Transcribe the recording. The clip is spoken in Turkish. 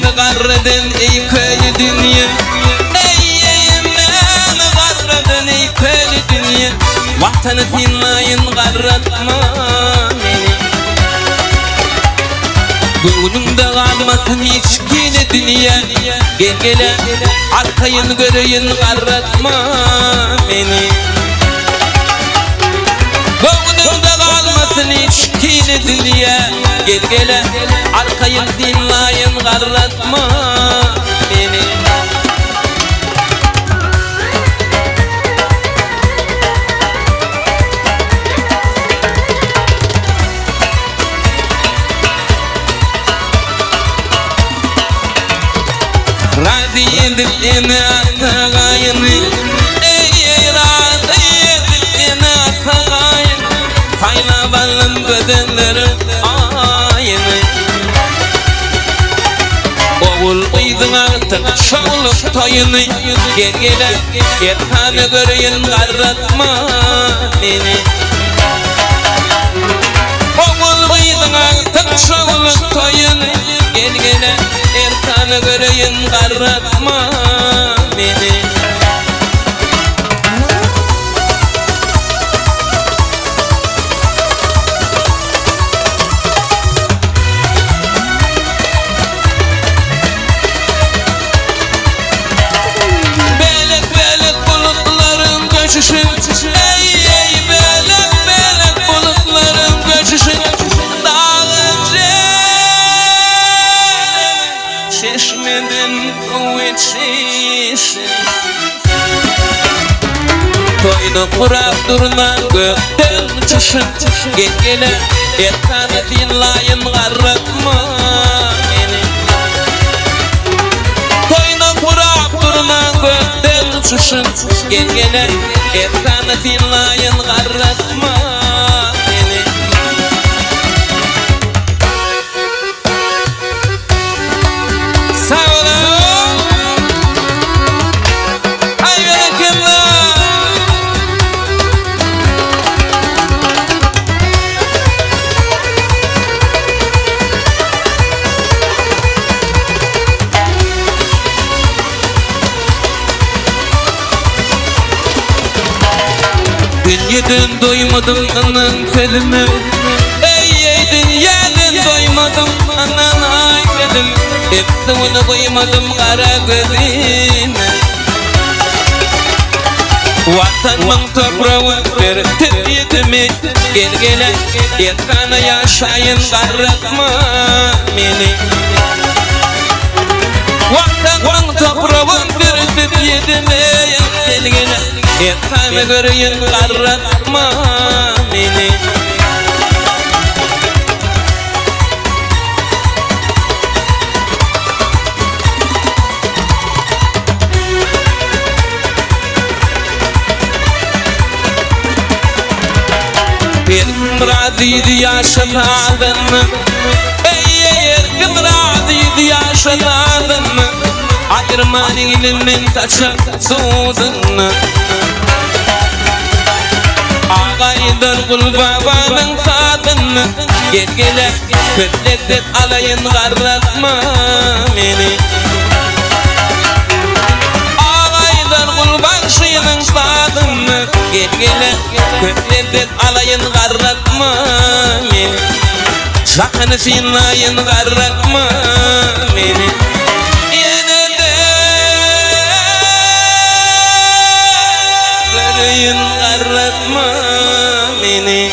meni garradın ey köylü dünya. Ey meni garradın ey köylü dünya. Vatanı dinlayın garratma beni. Gönlümde kalmasın hiç yine dünya. Gel gele arkayını göreyim garratma beni. Gönlümde kalmasın hiç yine dünya. Gel gele arkayını dinleyin garratma beni. Razı edip yine atağayını. Ey razı edip yine atağayını. Sayla balım bedenleri ayını. Oğul uydun artık şoğluk toyunu. Gel gele yetanı göreyim garratma beni. Oğul uydun artık şoğluk toyunu. Gel gele yetanı göreyim garratma beni. Ey belek belek bulutların göçüşü. Dağıcı şişmedin kuvvet şişi. Toyunu kurar duruna gökten uçuşun. Gel gele yetanı dinleyin garratma beni. Toyunu kurar duruna gökten uçuşun. Gel gele yetanı dinleyin garratma beni. Sağ olun. Ay bereketler. Dünyadan doymadım anan felime. Ey dünyadan doymadım anan ay felime. Hepsini koymadım kara gözüne. Vatanımın toprağı vertip yetimi. Gel gele yetanı yaşayın garratma beni. Vatanımın toprağı vertip yetimi. Gel gele yetanı göreyim garratma beni. Erkim razıydı yaşadın mı? Ey erkim razıydı yaşadın mı? Ayırman elinden taşa soğudun mu? Ağaydır kul babanın sadın mı? Gel gele kötledet alayın garratma beni. Ağaydır kul başının sadın mı? Gel gele kötledet alayın garratma beni. Şakını sinlayın garratma beni. Garratma beni.